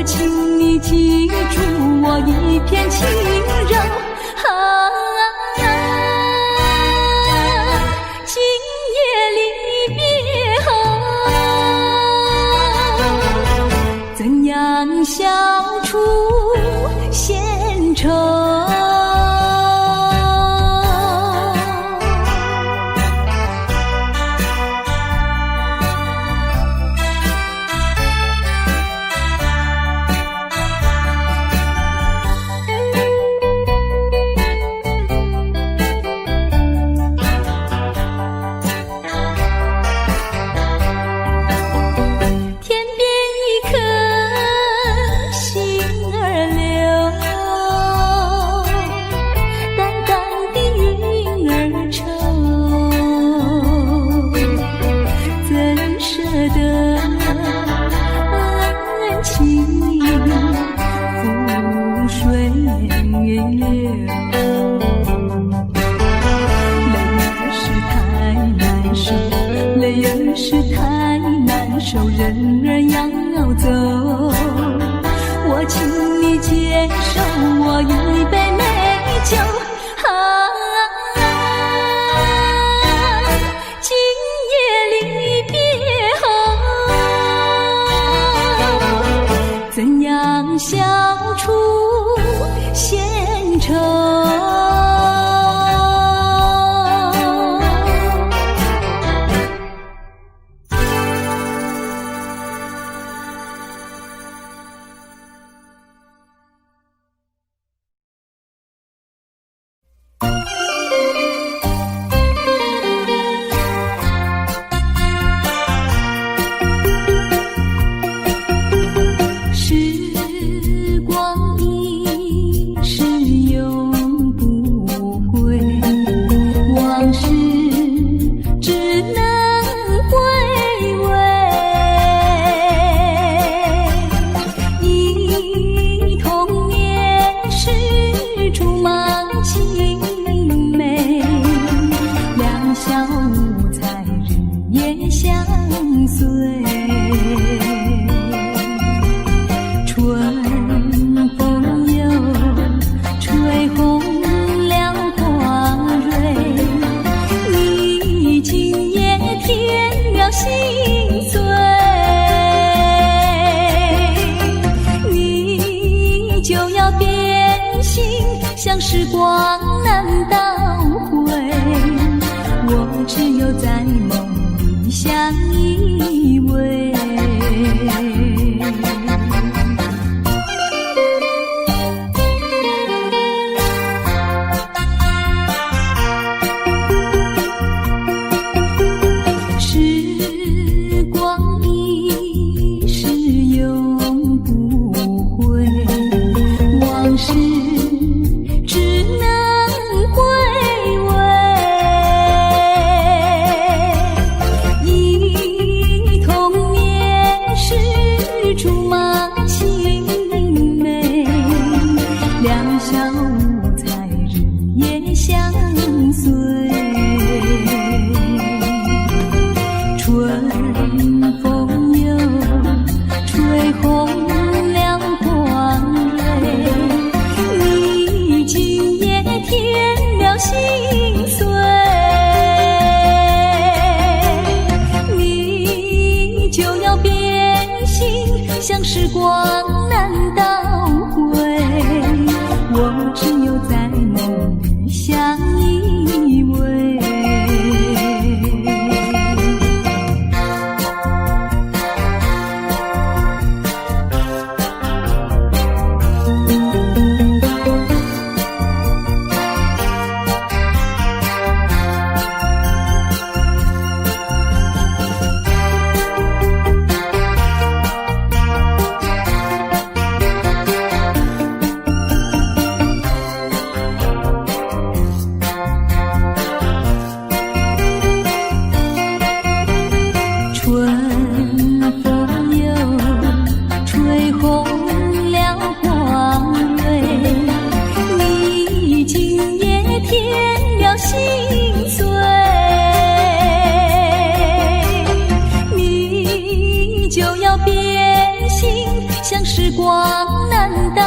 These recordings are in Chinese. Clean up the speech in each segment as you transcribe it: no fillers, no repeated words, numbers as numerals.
请你记住我一片轻柔。今夜离别后，怎样消除闲愁？人儿要走，我请你接受我一杯美酒。今夜离别后，怎样消除闲愁？像时光难倒回，我只有在梦里相依偎。时光一逝永不回，往事难倒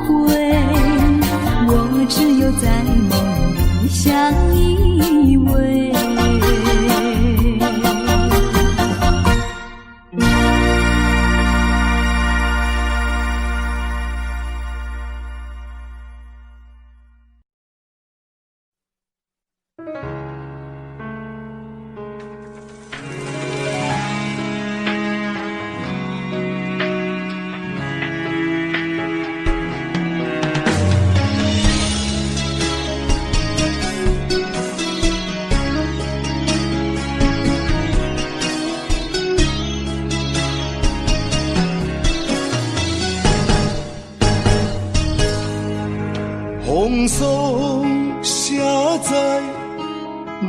回，我只有在梦里相依偎。风霜写在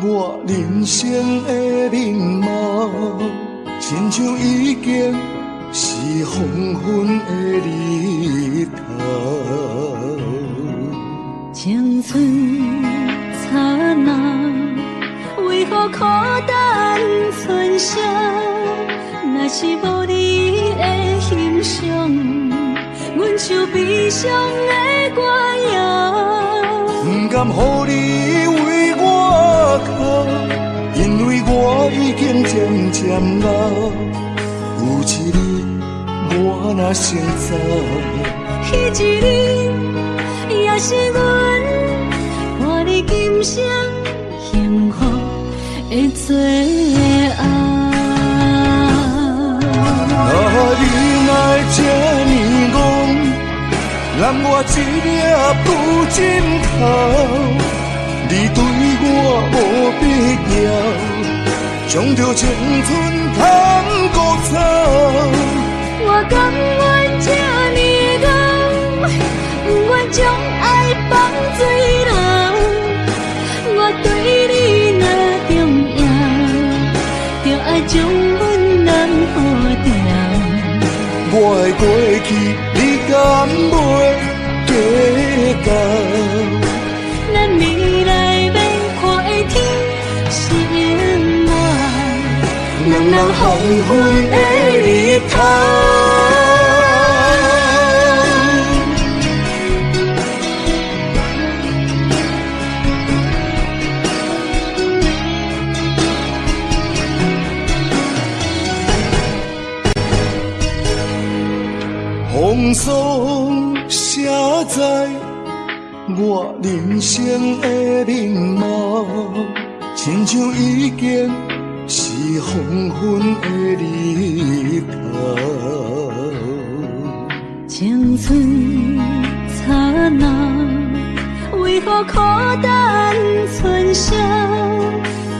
我人生的面貌，亲像已经是黄昏的日头。青春刹那，为何孤单存剩？若是无你的欣赏，阮像悲伤的歌谣。不甘予你为我哭，因为我已经渐渐老。有一日我若先走，彼一日也是阮伴你今生幸福的最后。你若这呢戆，揽我一粒不枕头，你对我无必要，将着青春通孤草。我甘愿这呢戆，不愿将爱放水流。我对你若重要，就爱将阮人护掉。我的过去，你敢袂计较？咱未来要看的天生活，两人黄昏的日头。风霜写在我人生的面貌，亲像已经是黄昏的日头。青春刹那，为何孤单存剩？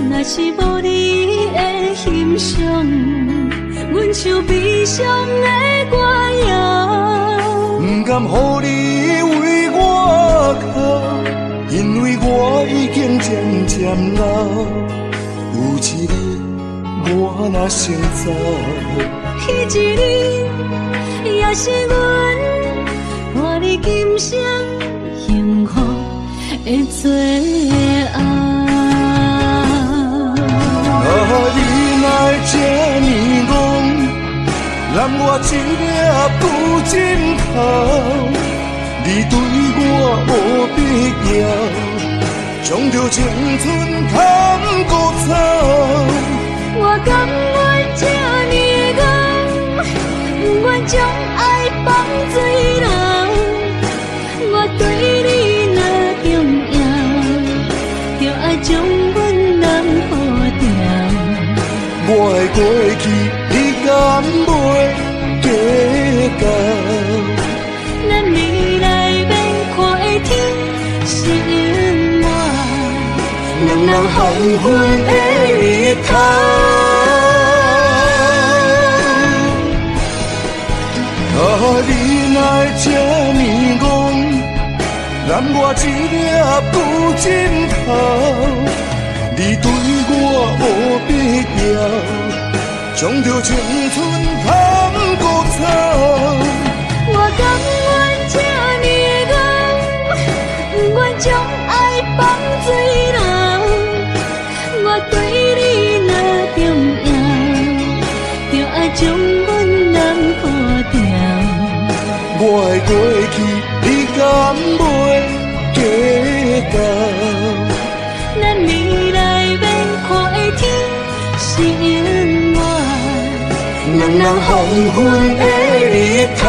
若是无你的欣赏，阮像悲伤的歌谣。不甘予你为我哭，因为我已经渐渐老。有一日我若先走，彼一日也是阮伴你今生幸福的最后。你若这呢戆，揽我一粒不枕头，你对我无必要，将着青春通孤草。我甘愿这呢戆，不愿将爱放水流。我对你若重要，就爱将阮人护掉。我的过去，你敢袂计较？咱未来要看的天生活，两人黄昏的日头。你若这呢戆，揽我一粒不枕头，你对我无必要，将着青春通孤草。我甘愿这呢戆，不愿将爱放水流。我对你若重要，就爱将阮人护掉。我的过去，你敢袂记得？咱未来要看的天是永远，人人黄昏的日头。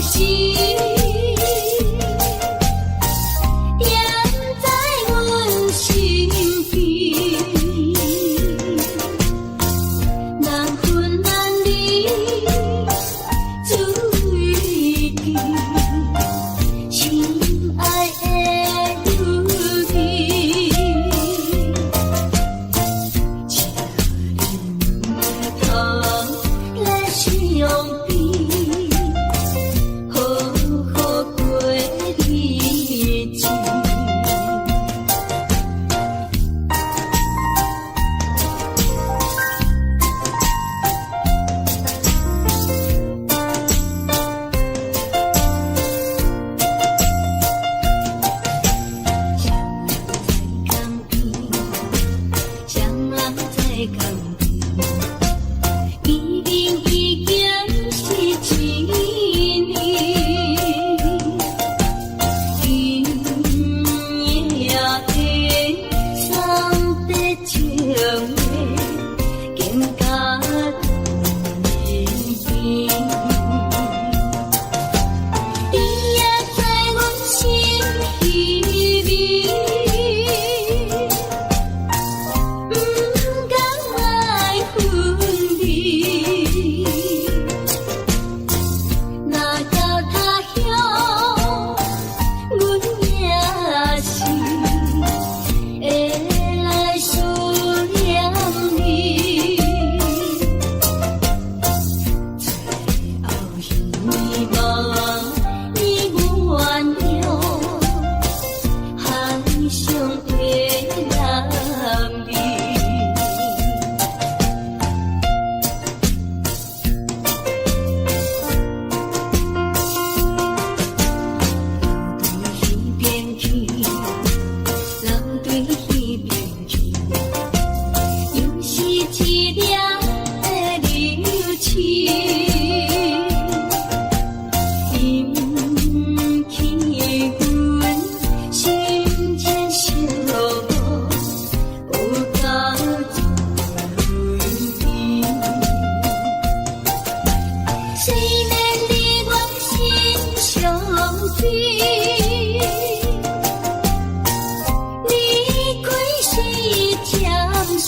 心，养在我。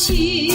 阮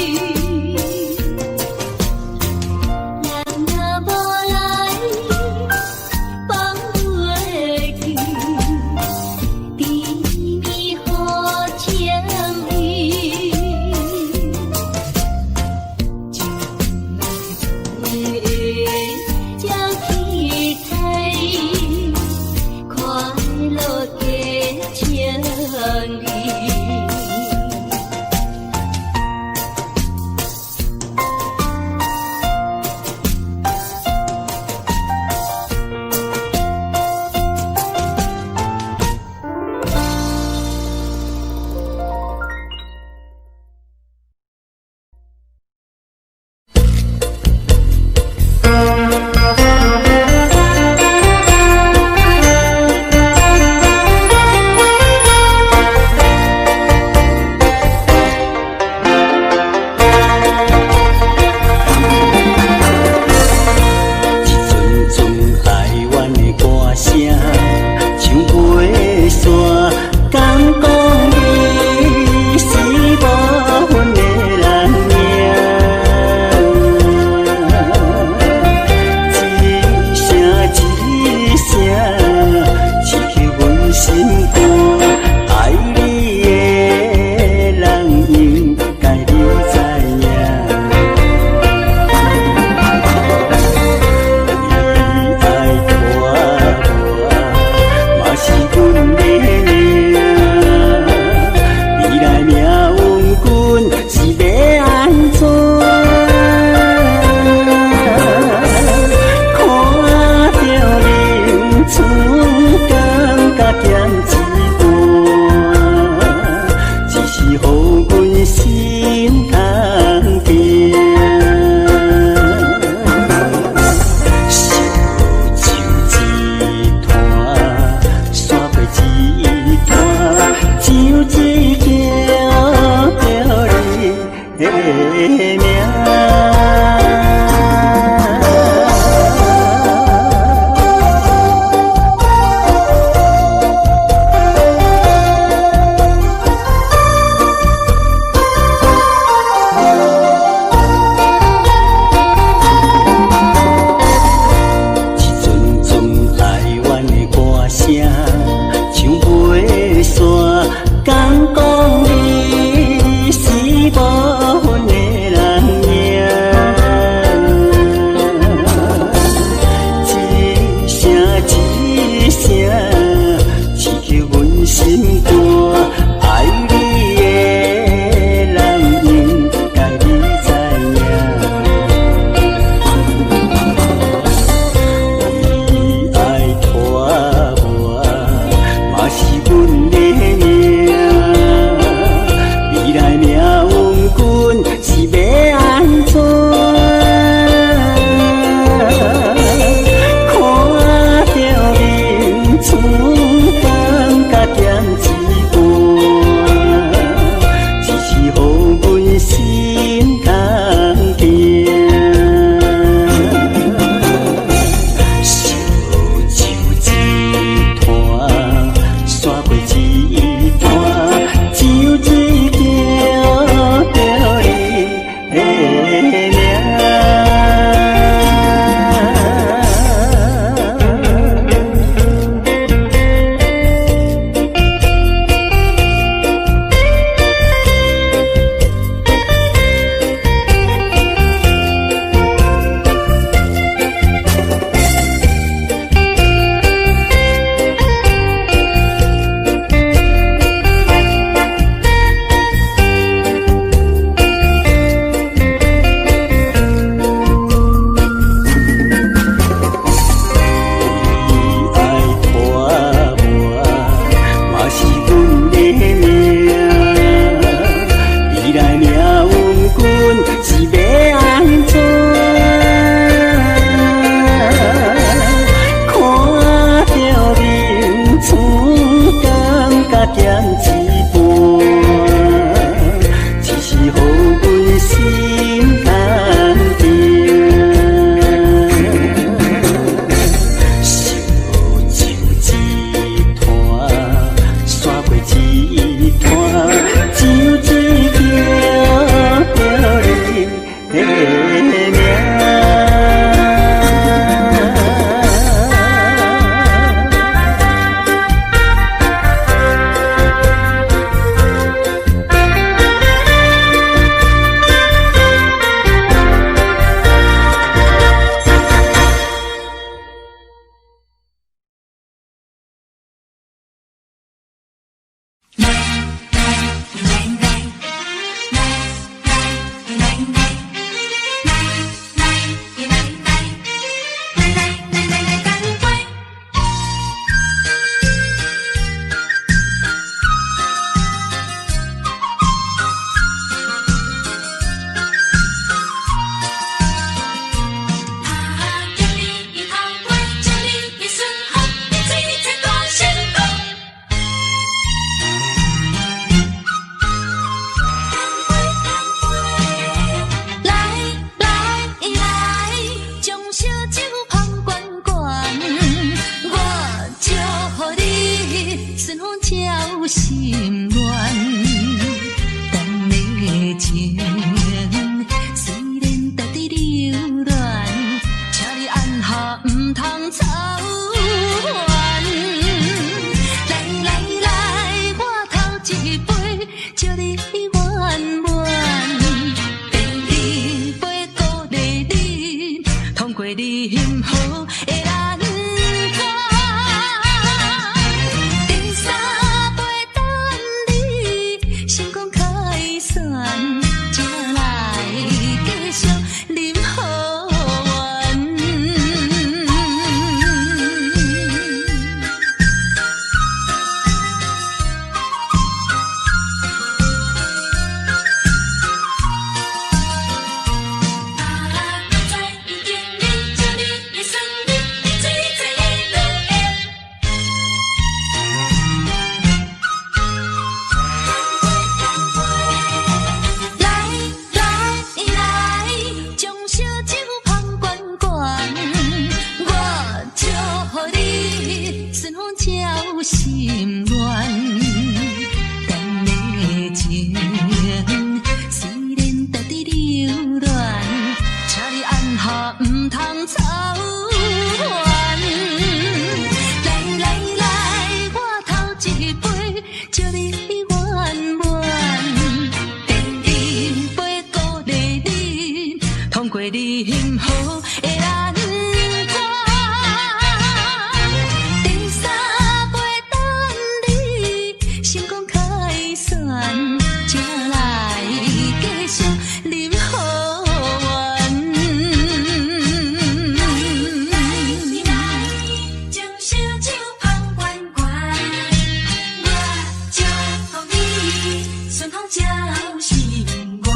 的命。顺风照心乱。咱的情虽然值得留恋，请你按下唔通操烦。来来来，我头一杯，祝你圆满。第二杯鼓励你，通过你幸福的难关。第三杯等你成功开选，才来继续饮好运。心乱，咱的情虽然值得留恋，请你按下唔通操烦。来来来，我头一杯，祝你圆满。第二杯鼓励你，通过你幸福的难关。成功开选，才来继续饮好运。来将烧酒捧圆圆，我祝福你顺风照心愿。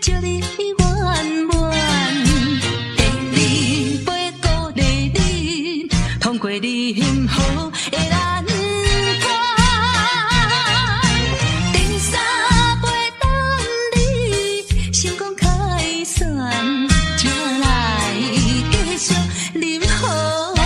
祝你圆满，第二杯鼓励你，通过你幸福的难关。第三杯等你成功开选，才来继续饮好运。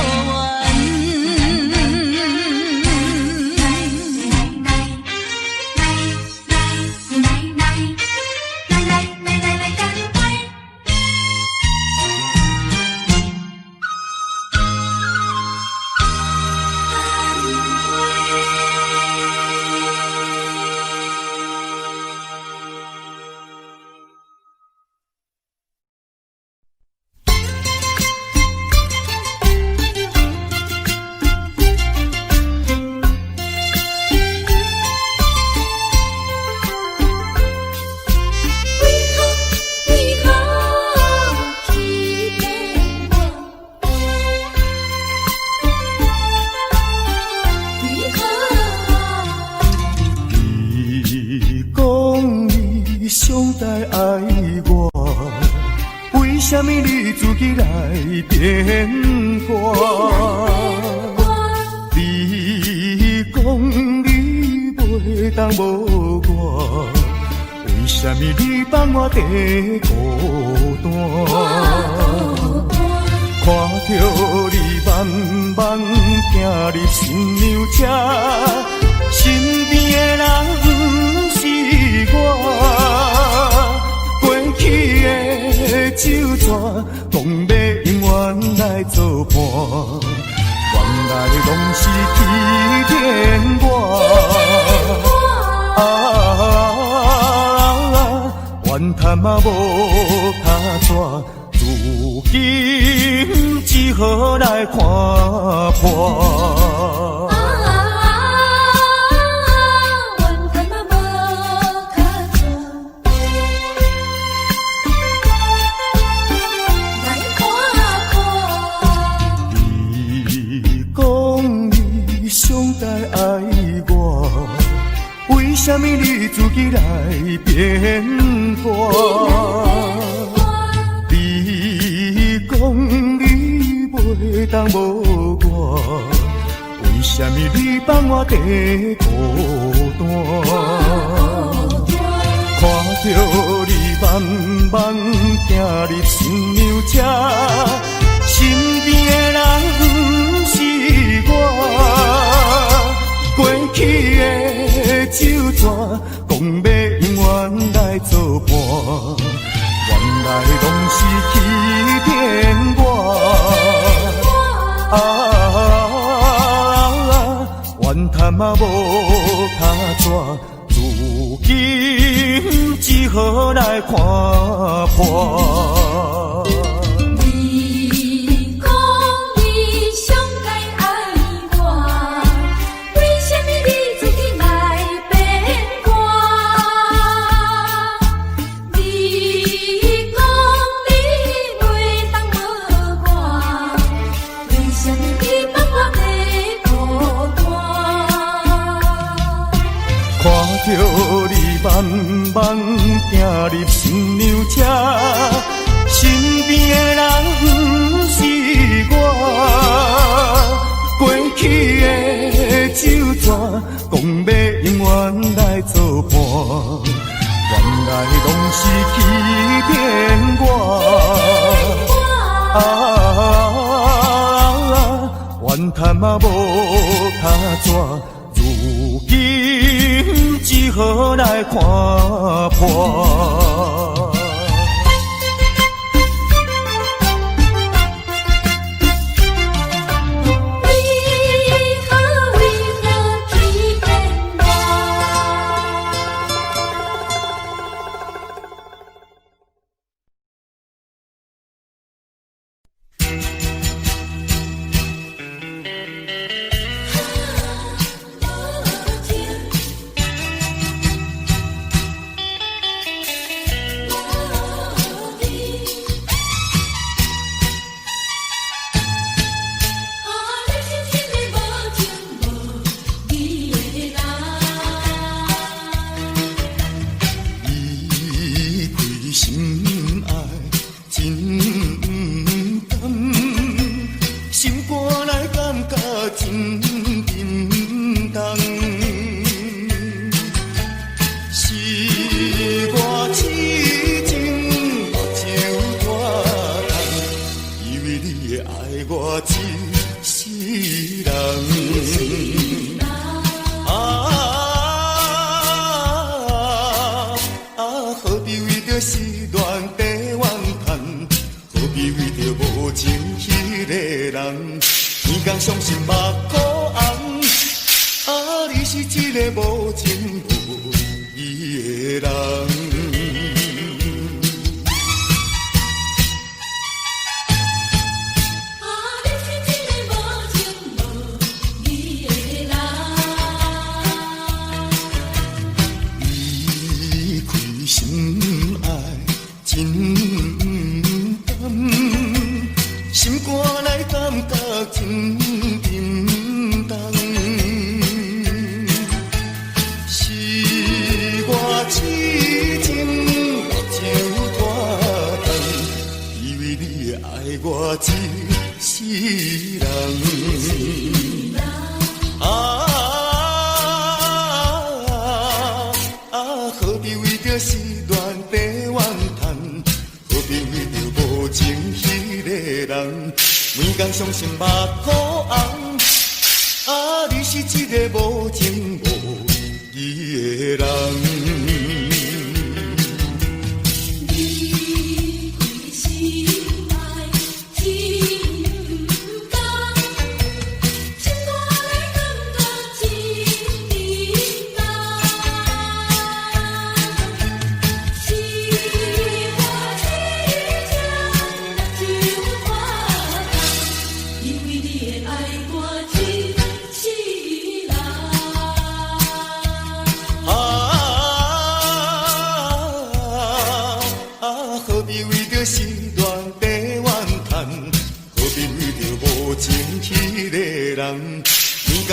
上台爱我，为什么你自己来变卦？你讲你袂当无我，为什么你放我地孤单？看着你慢慢行入新娘车，身边的人不是我，过去的酒泉，拢要永远来作伴。原来拢是欺骗我，怨叹嘛无卡纸。如今只好来看破。怨叹嘛无卡纸，来看破。你讲你上台爱我，为什么你自己来变卦？你讲你袂当无我，为什么你放我在孤单？看着你慢慢行入新娘车，身边的人不是我，过去的旧纸，讲要永远来作伴，原来拢是欺骗我。怨叹嘛无他纸，如今只好来看破。看着你慢慢行入新娘车，身边的人不是我，过去的旧纸，讲要永远来作伴，原来拢是欺骗我。怨叹嘛无他纸，如今只好来看破。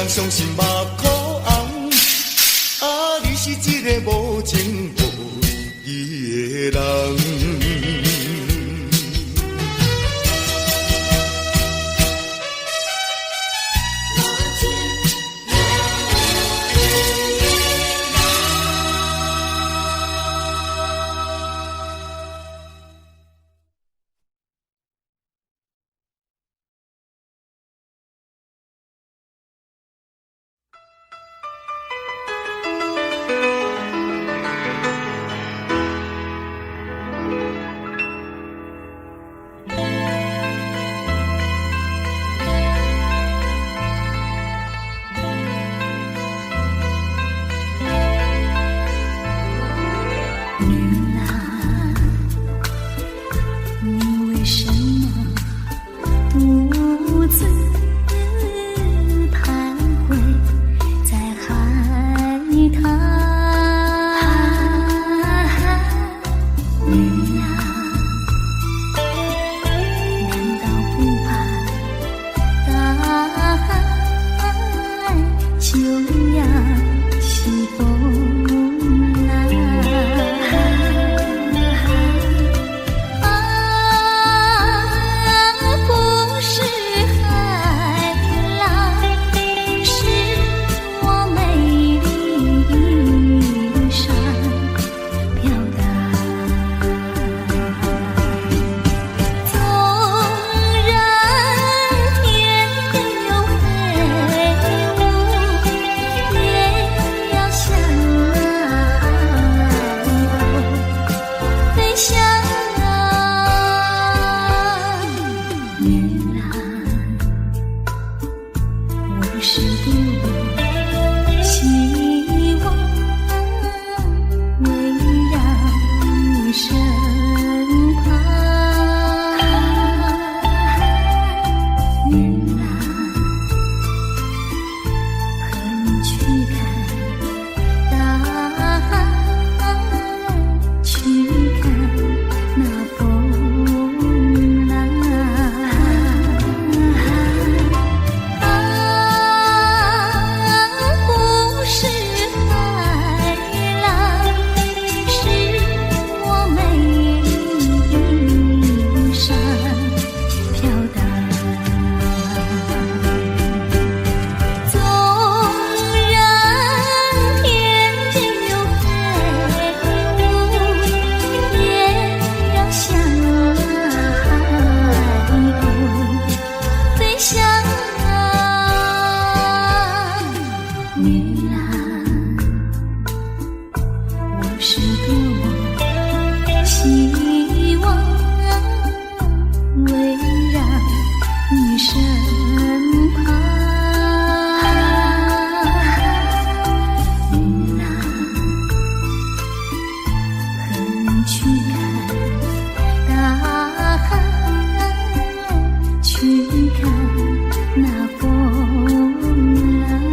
伤心目眶红，你是一个无情无义的人。是风浪。不是海浪，是我美丽衣裳飘荡。纵然天边有黑雾，也要向飞翔。月亮，我是多希望围绕你身旁。月亮，和你去看大海，去看那风浪。不是海浪，是我美丽衣裳飘荡。纵然天边有黑雾，也要向海鸥飞翔。月亮，我是多么希望围绕你身旁。月亮，和你去看大海，去看那风浪。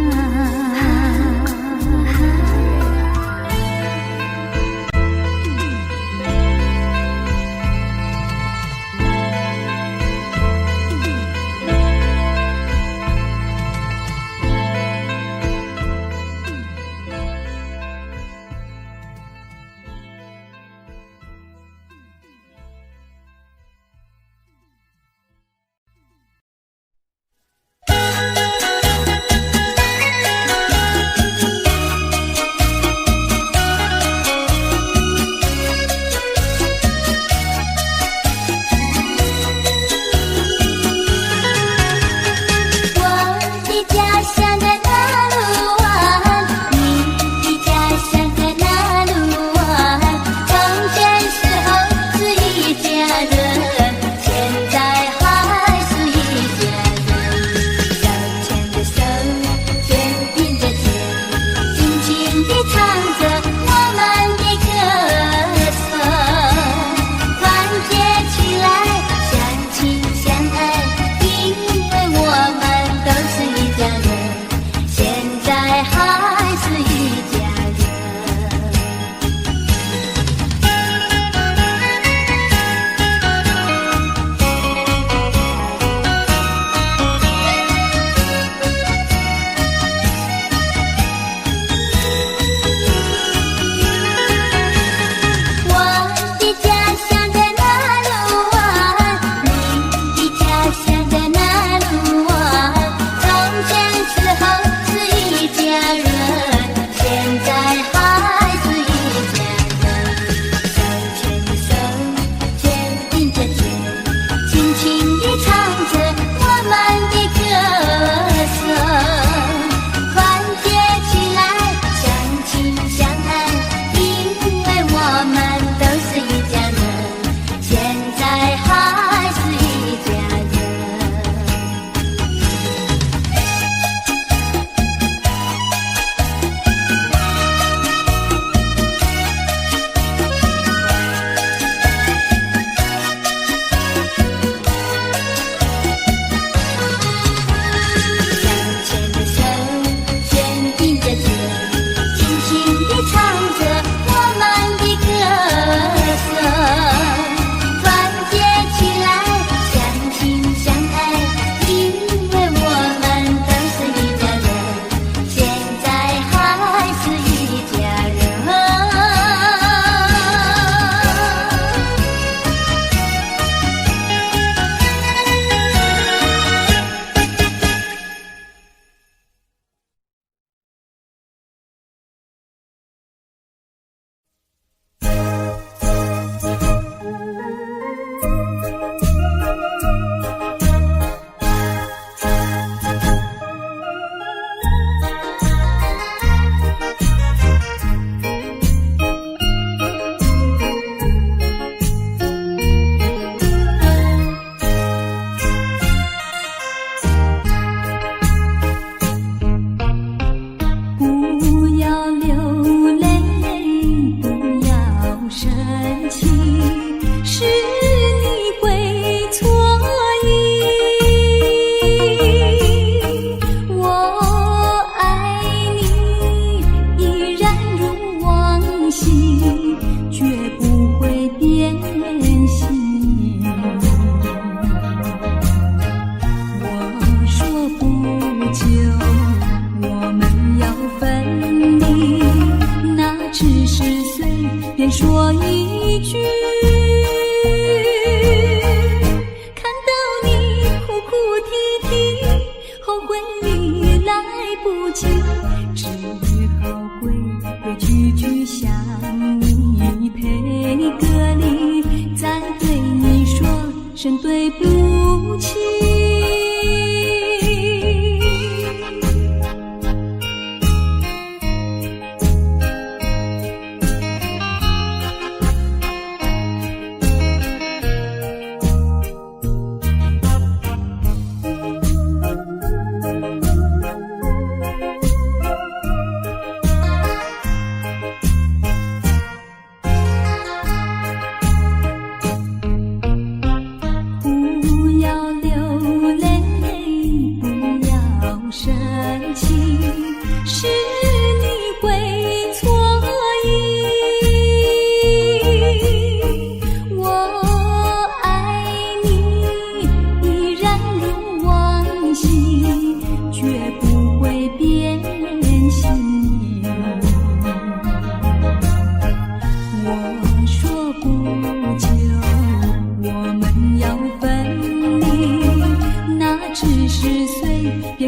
对不起。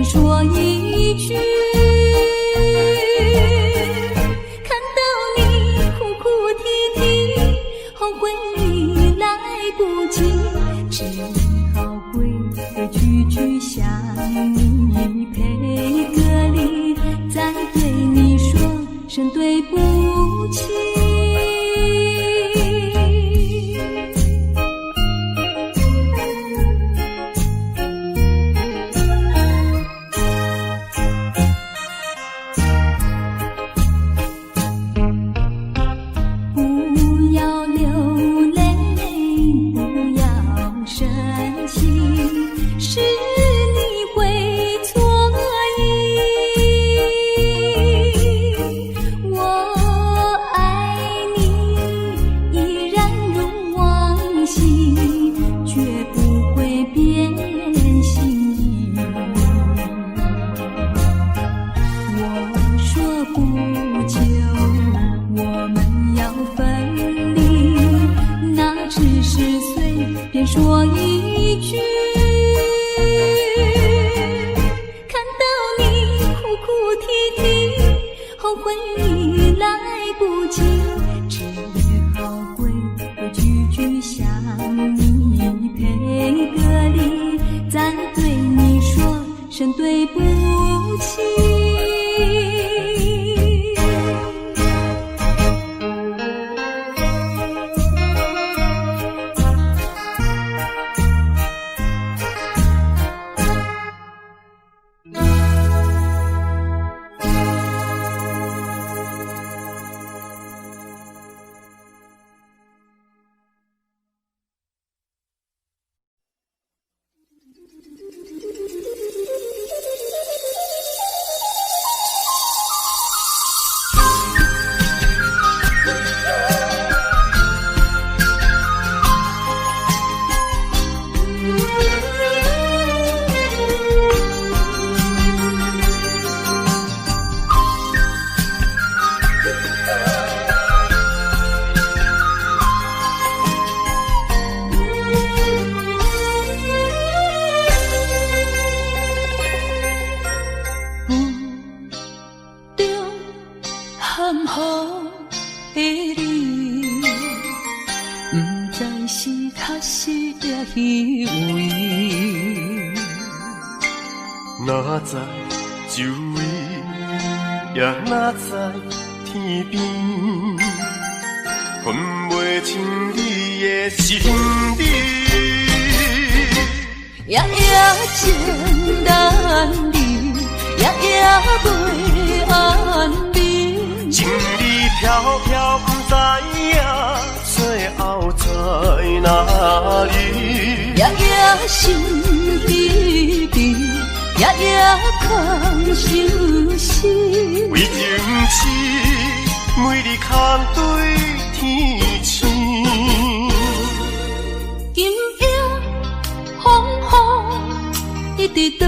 说一句，看到你哭哭啼啼，后悔已来不及，只好归个句句向你赔个礼，再对你说声对不起。说一句，看到你哭哭啼啼，后悔已来不及，只好归个句句向你赔个礼，再对你说声对不起。哪知周围，也哪知天边，分袂清你的心理，夜夜情难离，夜夜袂安眠，情理飘飘不知影，最后在哪里？夜夜心悲悲。夜夜空相思，为情痴，每日空对天星。今夜风雨一直倒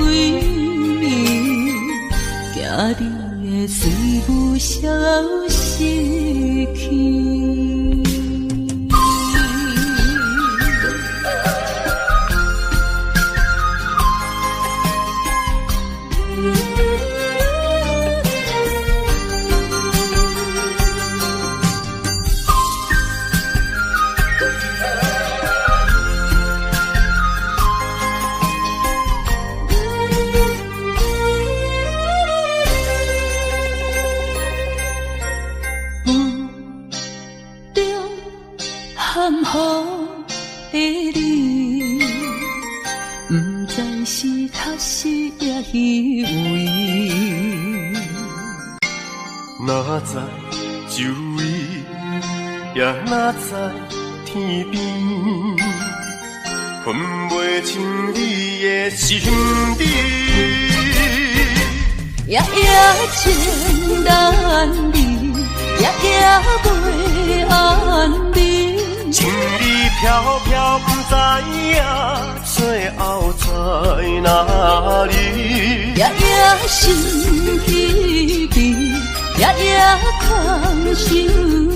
为你，惊你的随无消息去。哪知周围，也哪知天边，分袂清你的心底。夜夜情难离，夜夜袂安眠。情意飘飘，不知影最后在哪里。夜夜心稀微，夜夜空相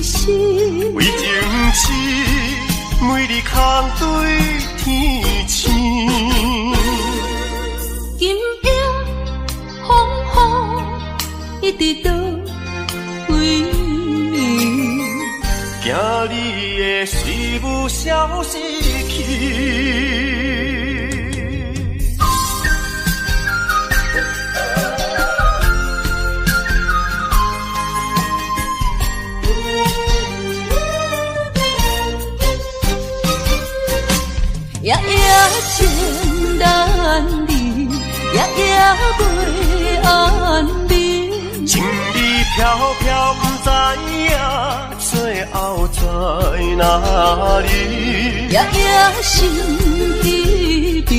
思。为情痴，每日空对天星。今夜风雨一直到为你，惊你的随无消息去。夜夜情难离，夜夜袂安眠。情意飘飘，不知影最后在哪里。夜夜心稀微，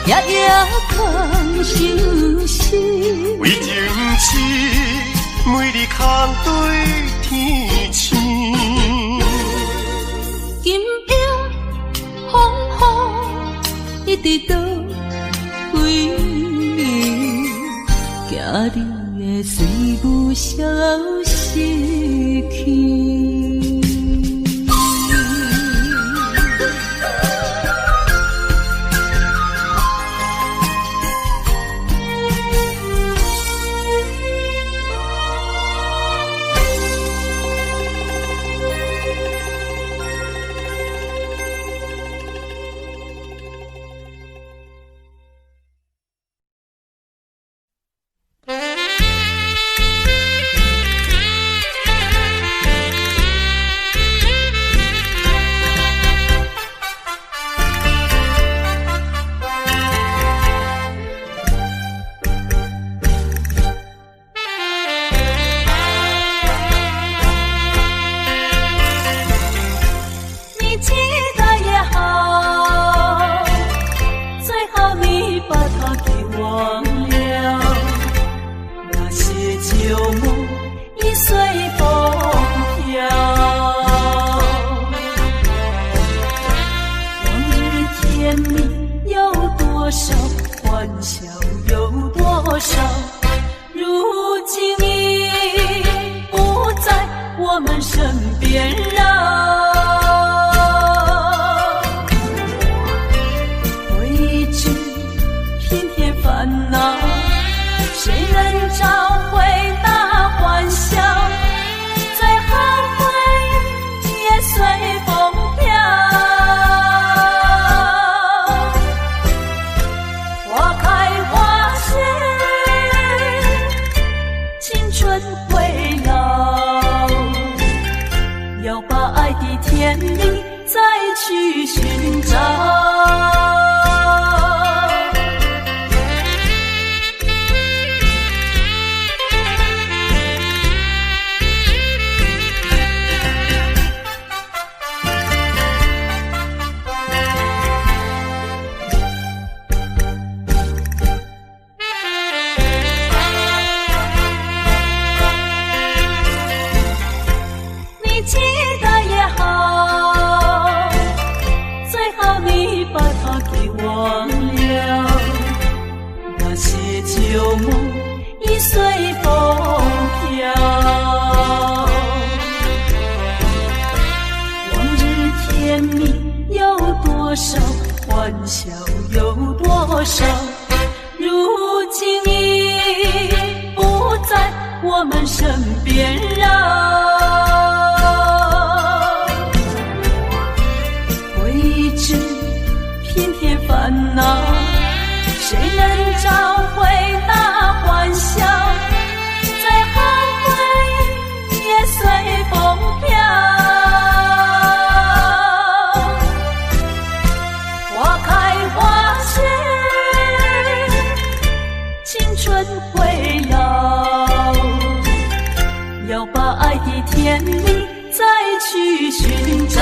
夜夜空相思。为情痴，每日空对天星。今夜风雨一直到为你，惊你的随无消息去。甜蜜再去寻找。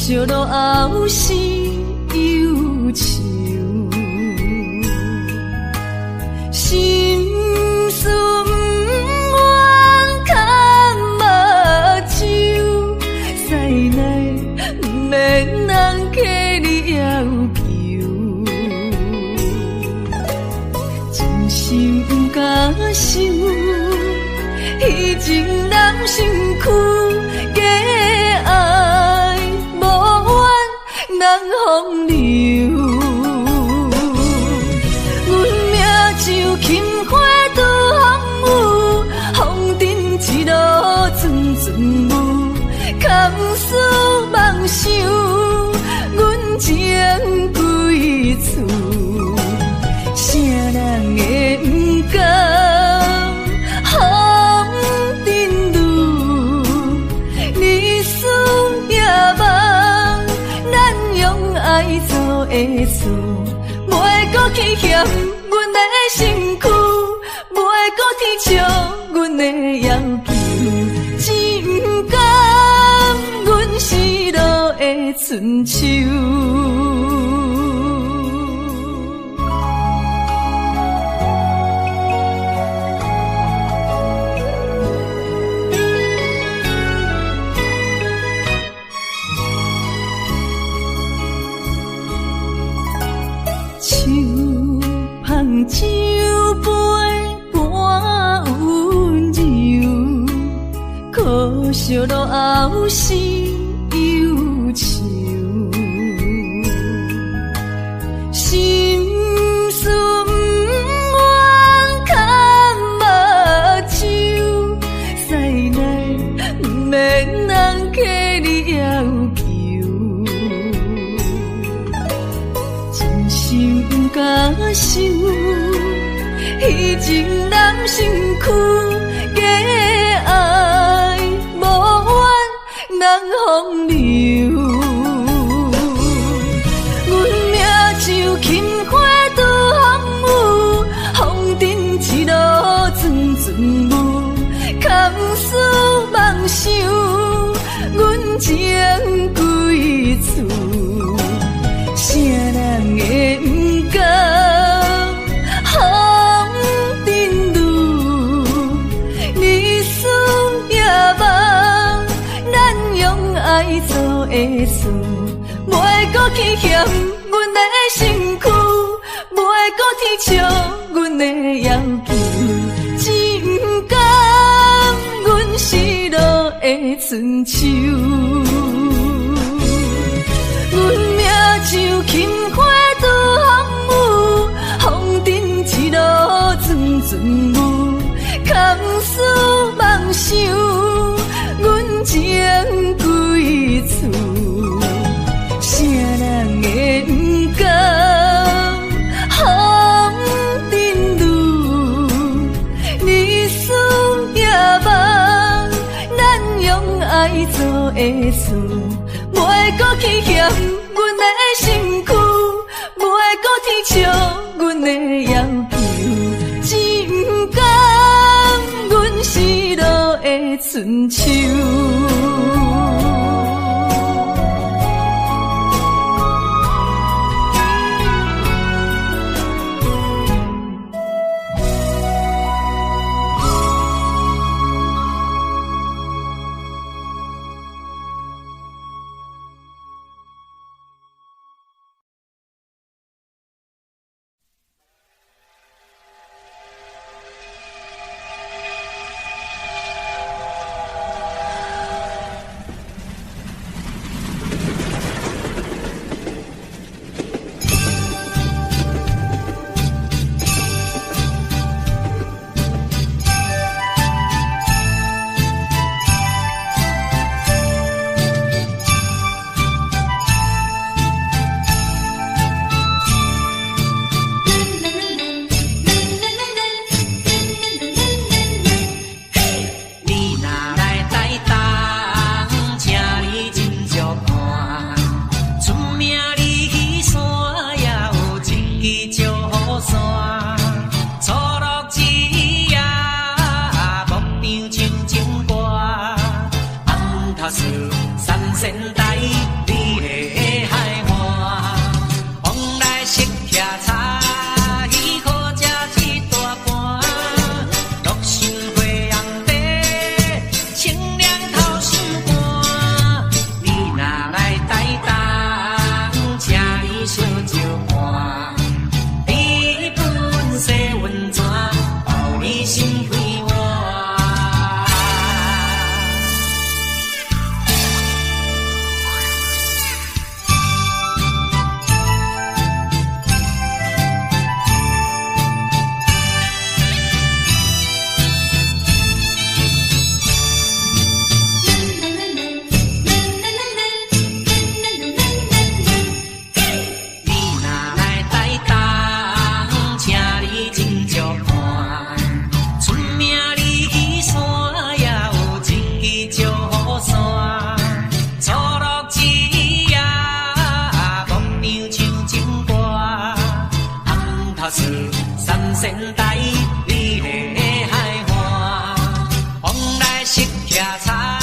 惜落后是忧愁，心事不愿牵目睭，使来不免人客你要求，真心不敢想，彼情难身躯。风流，阮命像轻花拄风雨，风尘一路阵阵雾，堪思梦想，阮情归厝，啥人会不甘风尘路，日思夜梦。爱做的错，袂搁去嫌阮的身躯，袂搁提笑阮的要求，只不甘阮失落的春秋。酒杯半温柔，可惜落后是忧愁，心事不愿牵目睭，使来不免人客你要求，真心不敢想。彼情难身躯，假爱无怨人风流。阮命像轻花拄风雨，风尘一路阵阵雾，堪思梦想，阮情归厝，啥人会不甘？爱做的错，袂搁去嫌阮的身躯，袂搁提笑阮的要求，只不甘阮失落的春秋。阮命像轻花拄风雨，风尘一路阵阵雾，堪思梦想，阮情归厝，啥人会不甘风尘路，日思夜梦，咱用爱做的错，袂搁去嫌阮的身躯，袂搁提笑阮的要求，只不甘阮失落的春秋。三仙台美丽的海岸，往来色徛茶，喜好食一大盘。乐心花阳地，清凉透心肝。你若来台东，请你烧酒盘，你本洗温泉，予你心开换。三仙台美丽的海岸，往来色徛茶，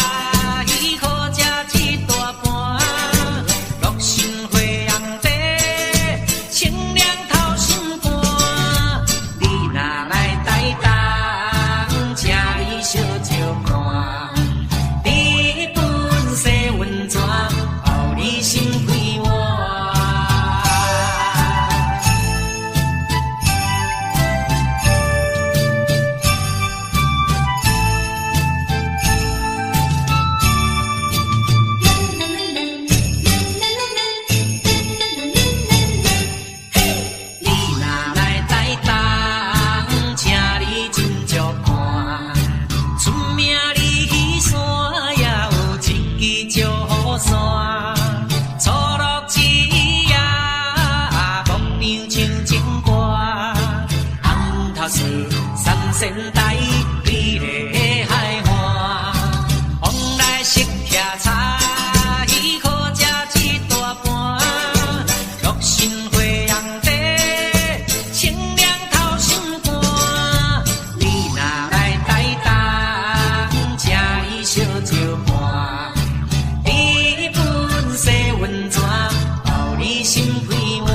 喜好食一大盘。乐心花阳地，清凉透心肝。你若来台东，请你烧酒盘，你本洗温泉，予你心开换。三仙台美丽的海岸，往来色徛茶，喜好食一大盘。乐心花阳地，清凉透心肝。你若来台东，请你烧酒盘，你本洗温泉，予你心开换。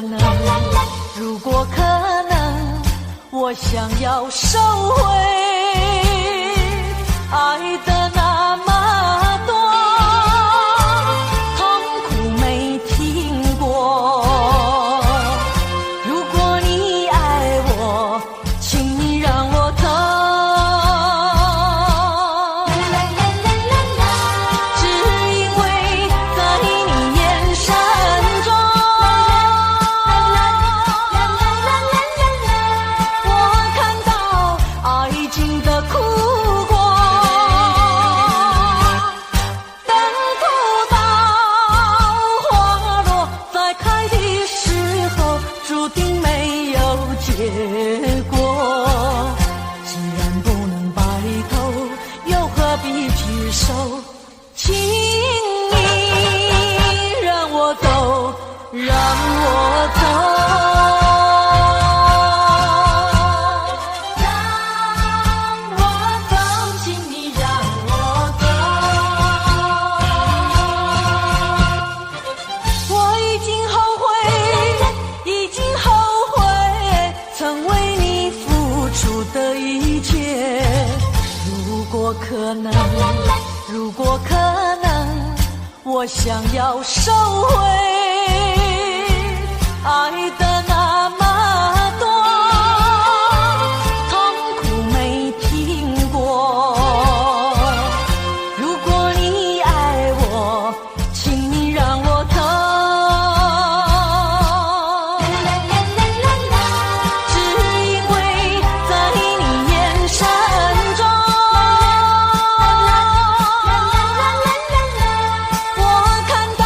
可能，如果可能，我想要收回爱的那么多，痛苦没听过。如果你爱我，请你让我走。只因为在你眼神中，我看到爱情的哭光。等不到花落再开的时候，注定没有结果。既然不能白头，又何必执手？请你让我走，让我走，让我走，请你让我走。我已经后悔，已经后悔，曾为你付出的一切。如果可能，如果可能，我想要收回爱的那么多，痛苦没听过。如果你爱我，请你让我走。只因为在你眼神中，我看到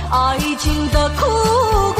爱情的哭光。